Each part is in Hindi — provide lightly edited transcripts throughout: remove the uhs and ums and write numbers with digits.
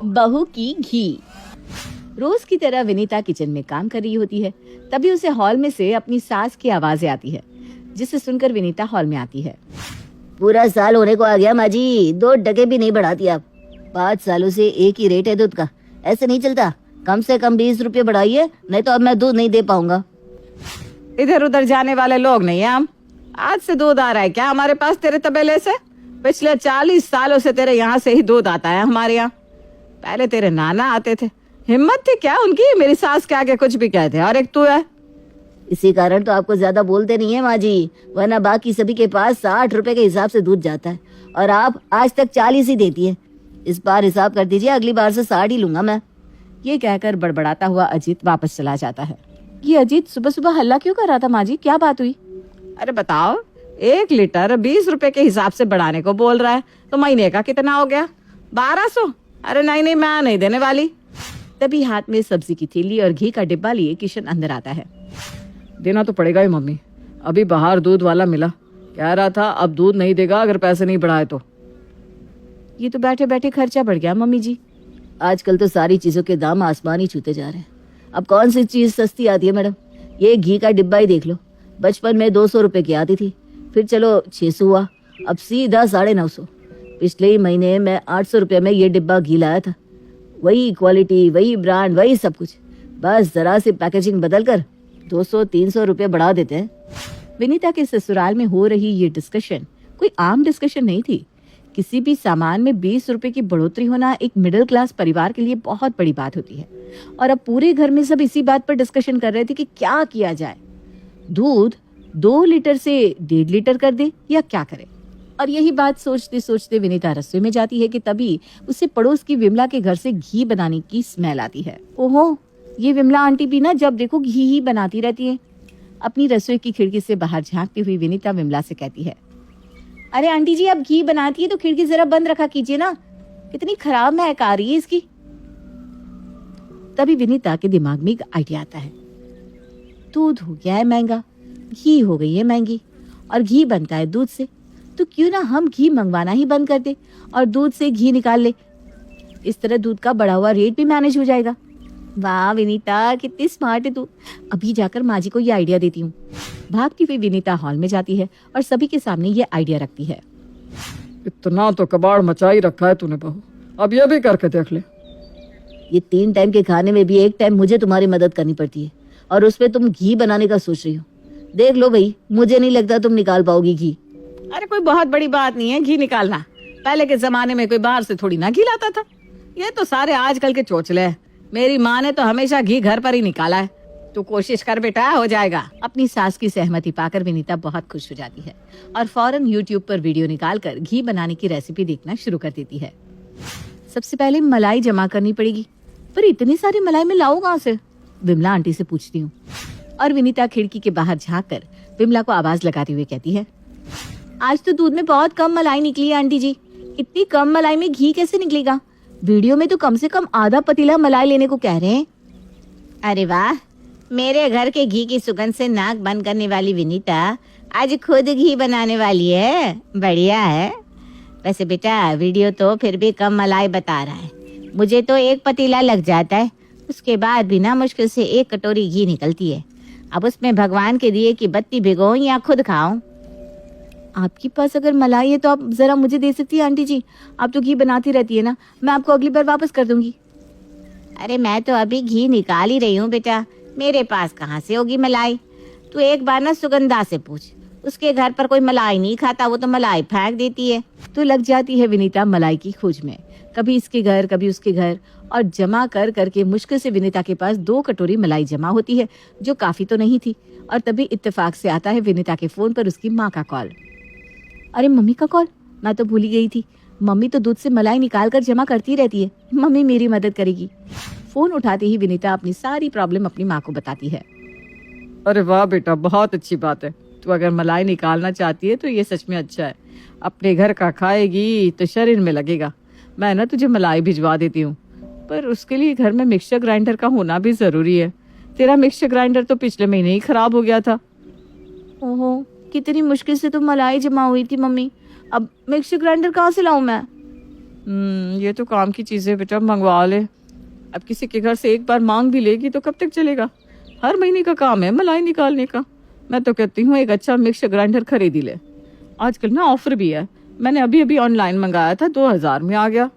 बहू की घी। रोज की तरह विनीता किचन में काम कर रही होती है, तभी उसे हॉल में से अपनी सास की आवाजें आती है, जिसे सुनकर विनीता हॉल में आती है। पूरा साल होने को आ गया माँ जी, 2 टके भी नहीं बढ़ाती आप। 5 सालों से एक ही रेट है दूध का, ऐसे नहीं चलता। कम से कम 20 रुपये बढ़ाइए, नहीं तो अब मैं दूध नहीं दे पाऊंगा। इधर उधर जाने वाले लोग नहीं है हम। आज से दूध आ रहा है क्या हमारे पास तेरे तबेले से? पिछले 40 सालों से तेरे यहाँ से ही दूध आता है हमारे यहाँ। पहले तेरे नाना आते थे, हिम्मत थी क्या उनकी मेरी सास के आगे कुछ भी कहते। और एक तू है। इसी कारण तो आपको ज्यादा बोलते नहीं है माँ जी, वरना बाकी सभी के पास 60 रुपए के हिसाब से दूध जाता है और आप आज तक 40 ही देती है। इस बार हिसाब कर दीजिए, अगली बार से 60 ही लूंगा मैं। ये कहकर बड़बड़ाता हुआ अजीत वापस चला जाता है। ये अजीत सुबह सुबह हल्ला क्यों कर रहा था माँ जी, क्या बात हुई? अरे बताओ, 1 लीटर 20 रुपए के हिसाब से बढ़ाने को बोल रहा है, तो महीने का कितना हो गया? 1200। अरे नहीं, मैं नहीं देने वाली। तभी हाथ में सब्जी की थैली और घी का डिब्बा लिए किशन अंदर आता है। देना तो पड़ेगा ही मम्मी, अभी बाहर दूध वाला मिला, कह रहा था अब दूध नहीं देगा अगर पैसे नहीं बढ़ाए तो। ये तो बैठे बैठे खर्चा बढ़ गया मम्मी जी। आजकल तो सारी चीजों के दाम आसमान ही छूते जा रहे हैं। अब कौन सी चीज सस्ती आती है मैडम? ये घी का डिब्बा ही देख लो, बचपन में 200 रुपए की आती थी, फिर चलो 600 हुआ, अब सीधा 950। पिछले ही महीने मैं 800 रुपये में ये डिब्बा घी लाया था। वही क्वालिटी, वही ब्रांड, वही सब कुछ, बस जरा सी पैकेजिंग बदल कर 200-300 रुपये बढ़ा देते हैं। विनीता के ससुराल में हो रही ये डिस्कशन कोई आम डिस्कशन नहीं थी। किसी भी सामान में 20 रुपए की बढ़ोतरी होना एक मिडिल क्लास परिवार के लिए बहुत बड़ी बात होती है। और अब पूरे घर में सब इसी बात पर डिस्कशन कर रहे थे कि क्या किया जाए, दूध 2 लीटर से 1.5 लीटर कर दे या क्या करे। और यही बात सोचते सोचते विनीता रसोई में जाती है कि तभी उसे पड़ोस की विमला के घर से घी बनाने की स्मेल आती है। ओहो, ये विमला आंटी भी ना जब देखो घी ही बनाती रहती है। अपनी रसोई की खिड़की से बाहर झांकती हुई विनीता विमला से कहती है, अरे आंटी जी, आप घी बनाती है तो खिड़की जरा बंद रखा कीजिए ना, कितनी खराब महक आ रही है इसकी। तभी विनीता के दिमाग में एक आइडिया आता है। दूध हो गया है महंगा, घी हो गई है महंगी, और घी बनता है दूध से, तो क्यों ना हम घी मंगवाना ही बंद कर दे और दूध से घी निकाल ले। इस तरह दूध का बढ़ा हुआ रेट भी मैनेज हो जाएगा। वाह विनीता, कितनी स्मार्ट है तू। अभी जाकर माँ जी को ये आइडिया देती हूँ। भागती हुई विनीता हॉल में जाती है और सभी के सामने ये आइडिया रखती है। इतना तो कबाड़ मचाई रखा है तूने बहू, अब ये भी करके देख ले। ये 3 टाइम के खाने में भी एक टाइम मुझे तुम्हारी मदद करनी पड़ती है, और उसमें तुम घी बनाने का सोच रही हो। देख लो भाई, मुझे नहीं लगता तुम निकाल पाओगी घी। अरे कोई बहुत बड़ी बात नहीं है घी निकालना, पहले के जमाने में कोई बाहर से थोड़ी ना घी लाता था। ये तो सारे आजकल के चोचले हैं। मेरी माँ ने तो हमेशा घी घर पर ही निकाला है। तू कोशिश कर बेटा, हो जाएगा। अपनी सास की सहमति पाकर विनीता बहुत खुश हो जाती है और फौरन यूट्यूब पर वीडियो निकालकर घी बनाने की रेसिपी देखना शुरू कर देती है। सबसे पहले मलाई जमा करनी पड़ेगी, पर इतनी सारी मलाई में लाऊं कहाँ से? विमला आंटी से पूछती हूँ। और विनीता खिड़की के बाहर झाँक कर विमला को आवाज लगाते हुए कहती है, आज तो दूध में बहुत कम मलाई निकली है आंटी जी, इतनी कम मलाई में घी कैसे निकलेगा? वीडियो में तो कम से कम आधा पतीला मलाई लेने को कह रहे हैं। अरे वाह, मेरे घर के घी की सुगंध से नाक बंद करने वाली विनीता आज खुद घी बनाने वाली है। बढ़िया है। वैसे बेटा, वीडियो तो फिर भी कम मलाई बता रहा है, मुझे तो 1 पतीला लग जाता है, उसके बाद भी ना मुश्किल से 1 कटोरी घी निकलती है। अब उसमें भगवान के दिए की बत्ती भिगोऊं या खुद खाऊं? आपके पास अगर मलाई है तो आप जरा मुझे दे सकती है आंटी जी, आप तो घी बनाती रहती है ना, मैं आपको अगली बार वापस कर दूंगी। अरे मैं तो अभी घी निकाल ही रही हूँ बेटा, मेरे पास कहाँ से होगी मलाई? तू एक बार ना सुगंधा से पूछ, उसके घर पर कोई मलाई नहीं खाता, वो तो मलाई फेंक देती है। तो लग जाती है विनीता मलाई की खोज में, कभी इसके घर कभी उसके घर, और जमा कर करके मुश्किल से विनीता के पास 2 कटोरी मलाई जमा होती है, जो काफी तो नहीं थी। और तभी इत्तेफाक से आता है विनीता के फोन पर उसकी माँ का कॉल। अरे मम्मी का कॉल, मैं तो भूल ही गई थी। मम्मी तो दूध से मलाई निकाल कर जमा करती रहती है, मम्मी मेरी मदद करेगी। फोन उठाते ही विनीता अपनी सारी प्रॉब्लम अपनी माँ को बताती है। अरे वाह बेटा, बहुत अच्छी बात है। तू अगर मलाई निकालना चाहती है तो ये सच में अच्छा है। अपने घर का खाएगी तो शरीर में लगेगा। मैं ना तुझे मलाई भिजवा देती हूँ, पर उसके लिए घर में मिक्सचर ग्राइंडर का होना भी जरूरी है। तेरा मिक्सचर ग्राइंडर तो पिछले महीने ही खराब हो गया था। ओहो, कितनी मुश्किल से तो मलाई जमा हुई थी मम्मी, अब मिक्सर ग्राइंडर कहाँ से लाऊं मैं? ये तो काम की चीजें बेटा, मंगवा ले। अब किसी के घर से एक बार मांग भी लेगी तो कब तक चलेगा? हर महीने का काम है मलाई निकालने का। मैं तो कहती हूँ एक अच्छा मिक्सर ग्राइंडर खरीद ही ले। आजकल ना ऑफर भी है, मैंने अभी अभी ऑनलाइन मंगाया था, 2000 में आ गया।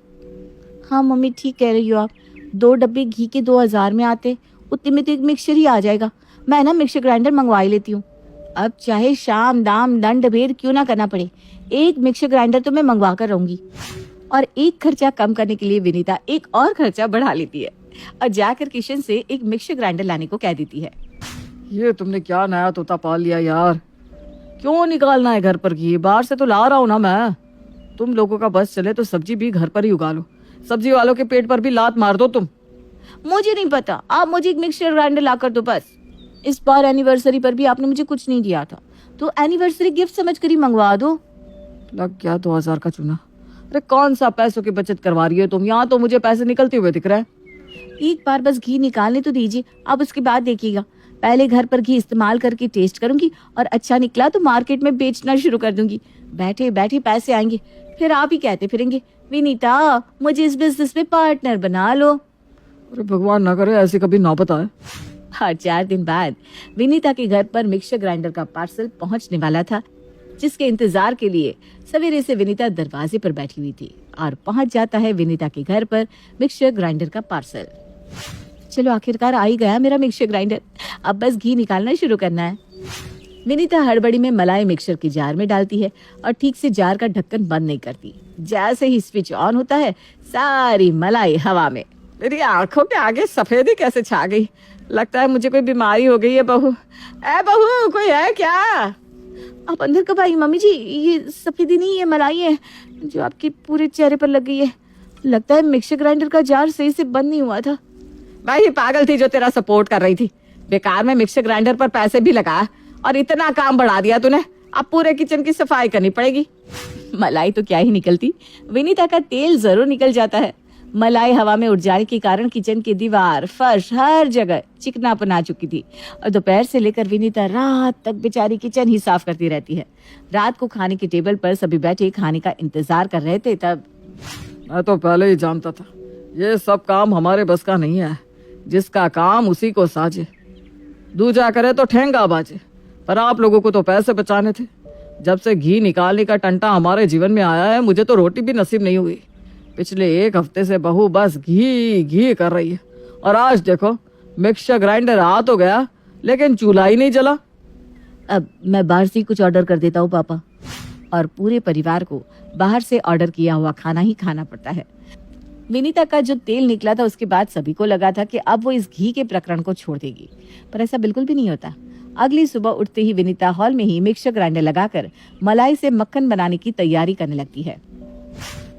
हाँ मम्मी ठीक कह रही हो आप, 2 डब्बे घी के 2000 में आते, उतने में तो एक मिक्सर ही आ जाएगा। मैं ना मिक्सर ग्राइंडर मंगवा ही लेती हूँ। अब चाहे शाम दाम दंड भेद क्यों ना करना पड़े, एक मिक्सर ग्राइंडर तो मैं मंगवा कर रहूंगी। और एक खर्चा कम करने के लिए विनीता एक और खर्चा बढ़ा लेती है और जाकर किचन से एक मिक्सर ग्राइंडर लाने को कह देती है। ये तुमने क्या नया तोता पाल लिया यार, क्यों निकालना है घर पर घी? बाहर से तो ला रहा हूँ ना मैं। तुम लोगों का बस चले तो सब्जी भी घर पर ही उगा लो, सब्जी वालों के पेट पर भी लात मार दो तुम। मुझे नहीं पता, आप मुझे एक मिक्सर ग्राइंडर ला कर दो बस। इस बार एनिवर्सरी पर भी आपने मुझे कुछ नहीं दिया था, तो एनिवर्सरी गिफ्ट समझ कर ही मंगवा दो। लग गया 2000 का चूना। अरे कौन सा पैसों की बचत करवा रही हो तुम? यहाँ तो मुझे पैसे निकलते हुए दिख रहे हैं। एक बार बस घी निकालने तो दीजिए, आप उसके बाद देखिएगा। पहले घर पर घी इस्तेमाल करके टेस्ट करूंगी और अच्छा निकला तो मार्केट में बेचना शुरू कर दूंगी। बैठे बैठे पैसे आएंगे, फिर आप ही कहते फिरेंगे विनीता मुझे इस बिजनेस में पार्टनर बना लो। अरे भगवान ना करे ऐसी कभी नौबत आए। हाँ, 4 दिन बाद विनीता के घर पर मिक्सर ग्राइंडर का पार्सल पहुंचने वाला था, जिसके इंतजार के लिए सवेरे से विनीता दरवाजे पर बैठी हुई थी। और पहुंच जाता है विनीता के घर पर मिक्सर ग्राइंडर का पार्सल। चलो आखिरकार आ ही गया मेरा मिक्सर ग्राइंडर, अब बस घी निकालना शुरू करना है। विनीता हड़बड़ी में मलाई मिक्सर के जार में डालती है और ठीक से जार का ढक्कन बंद नहीं करती। जैसे ही स्विच ऑन होता है सारी मलाई हवा में। मेरी आंखों के आगे सफेदी कैसे छा गई? लगता है मुझे कोई बीमारी हो गई है। बहू, ए बहू, कोई है क्या? आप अंदर कब आई मम्मी जी? ये सफेदी नहीं, ये मलाई है जो आपके पूरे चेहरे पर लग गई है। लगता है मिक्सर ग्राइंडर का जार सही से बंद नहीं हुआ था। भाई ये पागल थी जो तेरा सपोर्ट कर रही थी। बेकार में मिक्सर ग्राइंडर पर पैसे भी लगा और इतना काम बढ़ा दिया तूने। अब पूरे किचन की सफाई करनी पड़ेगी। मलाई तो क्या ही निकलती, विनीता का तेल जरूर निकल जाता है। मलाई हवा में उड़ जाने के कारण किचन की दीवार, फर्श, हर जगह चिकनापन आ चुकी थी। और दोपहर से लेकर विनीता रात तक बेचारी किचन ही साफ करती रहती है। रात को खाने की टेबल पर सभी बैठे खाने का इंतजार कर रहे थे, तब मैं तो पहले ही जानता था ये सब काम हमारे बस का नहीं है। जिसका काम उसी को साजे, दूजा करे तो ठेंगा बाजे। पर आप लोगों को तो पैसे बचाने थे। जब से घी निकालने का टंटा हमारे जीवन में आया है, मुझे तो रोटी भी नसीब नहीं हुई। पिछले 1 हफ्ते से बहू बस घी घी कर रही है। और आज देखो मिक्सर ग्राइंडर आ तो गया, लेकिन चूल्हा ही नहीं जला। अब मैं बाहर से ही कुछ ऑर्डर कर देता हूँ पापा। और पूरे परिवार को बाहर से ऑर्डर किया हुआ खाना ही खाना पड़ता है। विनीता का जो तेल निकला था उसके बाद सभी को लगा था कि अब वो इस घी के प्रकरण को छोड़ देगी, पर ऐसा बिल्कुल भी नहीं होता। अगली सुबह उठते ही विनीता हॉल में ही मिक्सर ग्राइंडर लगाकर मलाई से मक्खन बनाने की तैयारी करने लगती है।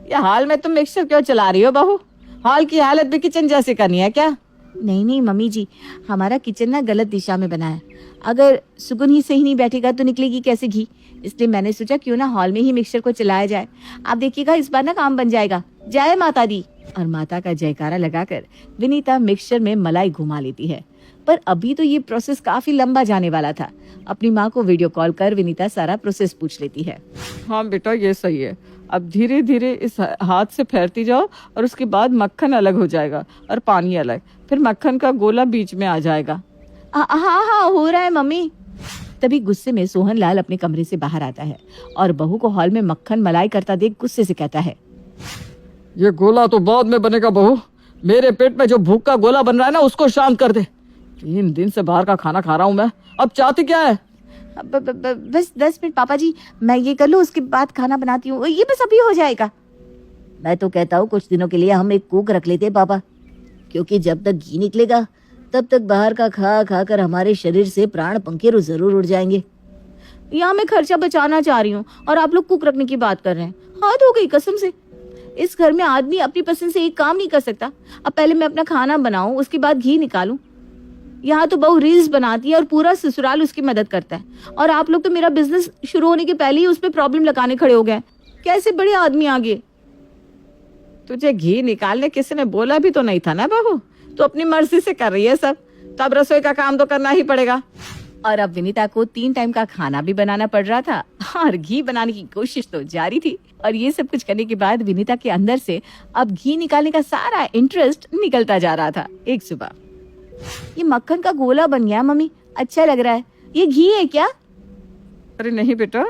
ये हॉल में तुम मिक्सर क्यों चला रही हो बहू? हॉल की हालत भी किचन जैसी करनी है क्या? नहीं नहीं मम्मी जी, हमारा किचन ना गलत दिशा में बना है। अगर सुगुन ही सही नहीं बैठेगा तो निकलेगी कैसे घी? इसलिए मैंने सोचा क्यों ना हॉल में ही मिक्सर को चलाया जाए। आप देखिएगा इस बार ना काम बन जाएगा। जय माता दी। और माता का जयकारा लगाकर विनीता मिक्सचर में मलाई घुमा लेती है। पर अभी तो ये प्रोसेस काफी लंबा जाने वाला था। अपनी माँ को वीडियो कॉल कर विनीता सारा प्रोसेस पूछ लेती है। हाँ बेटा ये सही है। अब धीरे धीरे इस हाथ से फेरती जाओ और उसके बाद मक्खन अलग हो जाएगा और पानी अलग, फिर मक्खन का गोला बीच में आ जाएगा। हाँ हाँ हो रहा है मम्मी। तभी गुस्से में सोहन लाल अपने कमरे से बाहर आता है और बहू को हॉल में मक्खन मलाई करता देख गुस्से से कहता है, ये गोला तो बाद में बनेगा बहू। मेरे पेट में जो भूख का गोला बन रहा है ना, उसको शांत कर दे। 3 दिन से बाहर का खाना खा रहा हूँ मैं। अब चाहती क्या है? बस 10 मिनट पापा जी, मैं ये कर लूँ उसके बाद खाना बनाती हूँ। ये बस अभी हो जाएगा। मैं तो कहता हूँ कुछ दिनों के लिए हम एक कुक रख लेते हैं पापा, क्योंकि जब तक घी निकलेगा तब तक बाहर का खा खा कर हमारे शरीर से प्राण पंखे जरूर उड़ जाएंगे। यहाँ मैं खर्चा बचाना चाह रही हूँ और आप लोग कुक रखने की बात कर रहे हैं। हाथ हो गई कसम से। इस घर में आदमी अपनी पसंद से एक काम नहीं कर सकता। अब पहले मैं अपना खाना बनाऊं, उसके बाद घी निकालूं। यहाँ तो बहू रील्स बनाती है और पूरा ससुराल उसकी मदद करता है, और आप लोग तो मेरा बिजनेस शुरू होने के पहले ही उस पर प्रॉब्लम लगाने खड़े हो गए। कैसे बड़े आदमी आगे। तुझे घी निकालने किसी ने बोला भी तो नहीं था ना बहू। तो अपनी मर्जी से कर रही है सब, तब रसोई का काम तो करना ही पड़ेगा। और अब विनीता को 3 टाइम का खाना भी बनाना पड़ रहा था और घी बनाने की कोशिश तो जारी थी। और ये सब कुछ करने के बाद विनीता के अंदर से अब घी निकालने का सारा इंटरेस्ट निकलता जा रहा था। एक सुबह, ये मक्खन का गोला बन गया मम्मी, अच्छा लग रहा है। ये घी है क्या? अरे नहीं बेटा,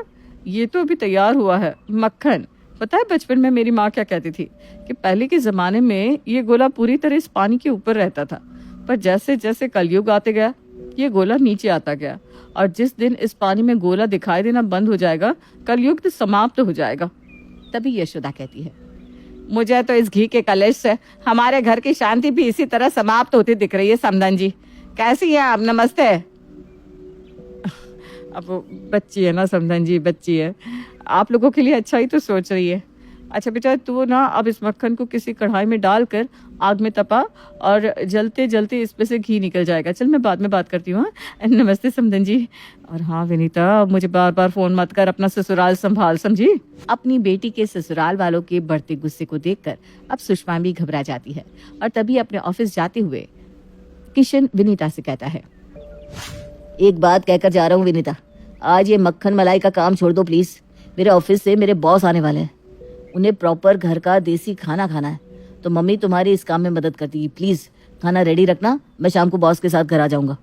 ये तो अभी तैयार हुआ है मक्खन। पता है बचपन में मेरी माँ क्या कहती थी कि पहले के जमाने में ये गोला पूरी तरह इस पानी के ऊपर रहता था, पर जैसे जैसे कलयुग आते गया ये गोला नीचे आता गया, और जिस दिन इस पानी में गोला दिखाई देना बंद हो जाएगा कलयुग तो समाप्त हो जाएगा। तभी यशोदा कहती है, मुझे तो इस घी के कलेश से हमारे घर की शांति भी इसी तरह समाप्त होती दिख रही है। समधन जी कैसी है आप? नमस्ते। अब वो बच्ची है ना समधन जी, बच्ची है, आप लोगों के लिए अच्छा ही तो सोच रही है। अच्छा बेटा, तू ना अब इस मक्खन को किसी कढ़ाई में डालकर आग में तपा और जलते जलते इसमें से घी निकल जाएगा। चल मैं बाद में बात करती हूँ। हाँ? नमस्ते समधन जी। और हाँ विनीता, अब मुझे बार बार फोन मत कर, अपना ससुराल संभाल, समझी? अपनी बेटी के ससुराल वालों के बढ़ते गुस्से को देखकर अब सुषमा भी घबरा जाती है। और तभी अपने ऑफिस जाते हुए किशन विनीता से कहता है, एक बात कहकर जा रहा हूँ विनीता, आज ये मक्खन मलाई का काम छोड़ दो प्लीज। मेरे ऑफिस से मेरे बॉस आने वाले हैं, उन्हें प्रॉपर घर का देसी खाना खाना है, तो मम्मी तुम्हारी इस काम में मदद करती है। प्लीज खाना रेडी रखना, मैं शाम को बॉस के साथ घर आ जाऊंगा।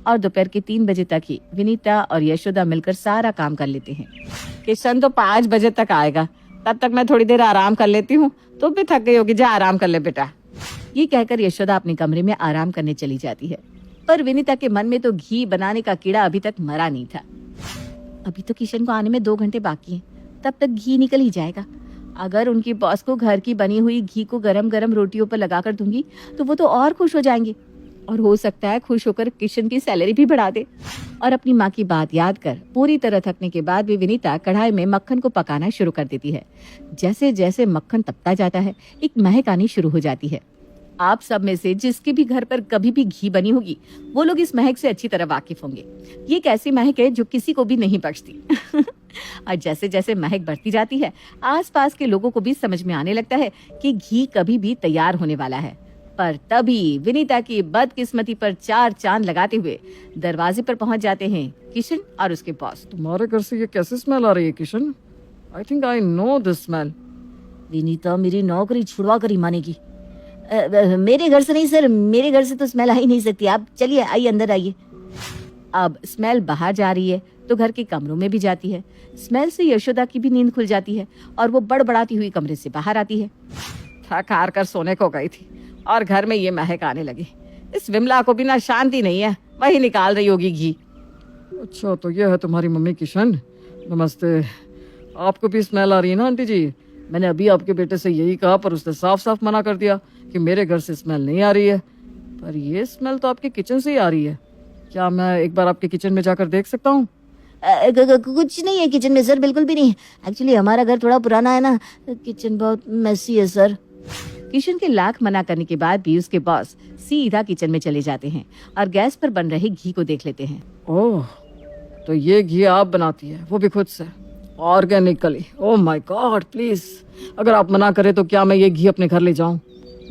और दोपहर के 3 बजे तक ही विनीता और यशोदा मिलकर सारा काम कर लेते हैं। किशन तो 5 बजे तक आएगा, तब तक मैं थोड़ी देर आराम कर लेती हूँ। तो भी थक गई होगी, जा आराम कर ले बेटा। ये कहकर यशोदा अपने कमरे में आराम करने चली जाती है। पर विनीता के मन में तो घी बनाने का कीड़ा अभी तक मरा नहीं था। अभी तो किशन को आने में 2 घंटे बाकी हैं, तब तक घी निकल ही जाएगा। अगर उनकी बॉस को घर की बनी हुई घी को गरम गरम रोटियों पर लगाकर दूंगी तो वो तो और खुश हो जाएंगे, और हो सकता है खुश होकर किशन की सैलरी भी बढ़ा दे। और अपनी माँ की बात याद कर पूरी तरह थकने के बाद भी विनीता कढ़ाई में मक्खन को पकाना शुरू कर देती है। जैसे जैसे मक्खन तपता जाता है एक महक आनी शुरू हो जाती है। आप सब में से जिसके भी घर पर कभी भी घी बनी होगी वो लोग इस महक से अच्छी तरह वाकिफ होंगे। ये एक ऐसी महक है जो किसी को भी नहीं बख्शती। और जैसे जैसे महक बढ़ती जाती है आसपास के लोगों को भी समझ में आने लगता है कि घी कभी भी तैयार होने वाला है। पर तभी विनीता की बदकिस्मती पर 4 चांद लगाते हुए दरवाजे पर पहुंच जाते हैं किशन और उसके बॉस। तुम्हारे घर से ये कैसे स्मेल आ रही है Kishan? I think I know this smell. Vinita मेरी नौकरी छुड़वा कर ही मानेगी। मेरे घर से नहीं सर, मेरे घर से तो स्मेल आ ही नहीं सकती। आप चलिए, आइए अंदर आइए। अब स्मेल बाहर जा रही है तो घर के कमरों में भी जाती है। स्मेल से यशोदा की भी नींद खुल जाती है और वो बड़बड़ाती हुई कमरे से बाहर आती है। थक हार कर सोने को गई थी और घर में ये महक आने लगी। इस विमला को भी ना शांति नहीं है, वही निकाल रही होगी घी। अच्छा तो ये है तुम्हारी मम्मी किशन। नमस्ते। आपको भी स्मेल आ रही है ना आंटी जी? मैंने अभी आपके बेटे से यही कहा पर उसने साफ साफ मना कर दिया कि मेरे घर से स्मेल नहीं आ रही है, पर ये स्मेल तो आपके किचन से ही आ रही है। क्या मैं एक बार आपके किचन में जाकर देख सकता हूँ? कुछ नहीं है किचन में सर, बिल्कुल भी नहीं। एक्चुअली हमारा घर थोड़ा पुराना है ना, किचन बहुत मेसी है सर। किशन के लाख मना करने के बाद भी उसके बॉस सीधा किचन में चले जाते हैं और गैस पर बन रहे घी को देख लेते हैं। ओह, तो ये घी आप बनाती है, वो भी खुद से, organically? Oh my God, please अगर आप मना करें तो क्या मैं ये घी अपने घर ले जाऊं?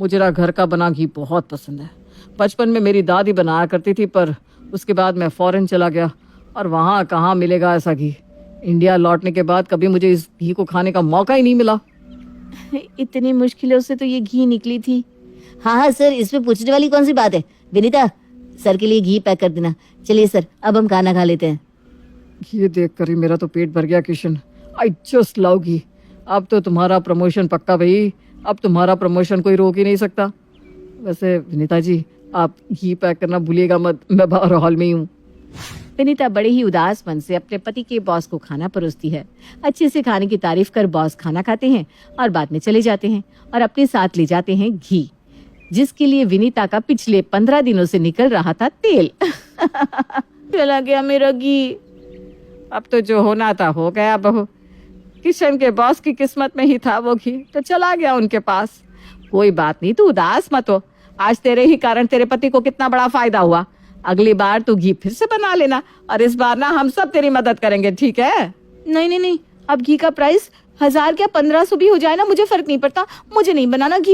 मुझे ना घर का बना घी बहुत पसंद है। बचपन में मेरी दादी बनाया करती थी, पर उसके बाद मैं फॉरेन चला गया और वहाँ कहाँ मिलेगा ऐसा घी। इंडिया लौटने के बाद कभी मुझे इस घी को खाने का मौका ही नहीं मिला। इतनी मुश्किलों से तो ये घी निकली थी। हाँ हाँ सर, इसमें पूछने वाली कौन सी बात है। विनीता, सर के लिए घी पैक कर देना। चलिए सर, अब हम खाना खा लेते हैं। ये देख कर ही मेरा तो पेट भर गया किशन। आई जस्ट लव घी। अब तो तुम्हारा प्रमोशन पक्का भाई, अब तुम्हारा प्रमोशन कोई रोक ही नहीं सकता। वैसे विनीता जी, आप घी पैक करना भूलिएगा मत, मैं बाहर हॉल में ही हूँ। विनीता बड़े ही उदास मन से अपने पति के बॉस को खाना परोसती है। अच्छे से खाने की तारीफ कर बॉस खाना खाते हैं और बाद में चले जाते हैं और अपने साथ ले जाते हैं घी, जिसके लिए विनीता का पिछले 15 दिनों से निकल रहा था तेल। चला गया मेरा घी। अब तो जो होना था हो गया बहू। किशन के बॉस की किस्मत में ही था वो घी, तो चला गया उनके पास। कोई बात नहीं, तू उदास मत हो। आज तेरे ही कारण तेरे पति को कितना बड़ा फायदा हुआ। अगली बार तू घी फिर से बना लेना और इस बार ना हम सब तेरी मदद करेंगे, ठीक है? नहीं नहीं नहीं, अब घी का प्राइस 1000 क्या 1500 भी हो जाए ना, मुझे फर्क नहीं पड़ता। मुझे नहीं बनाना घी।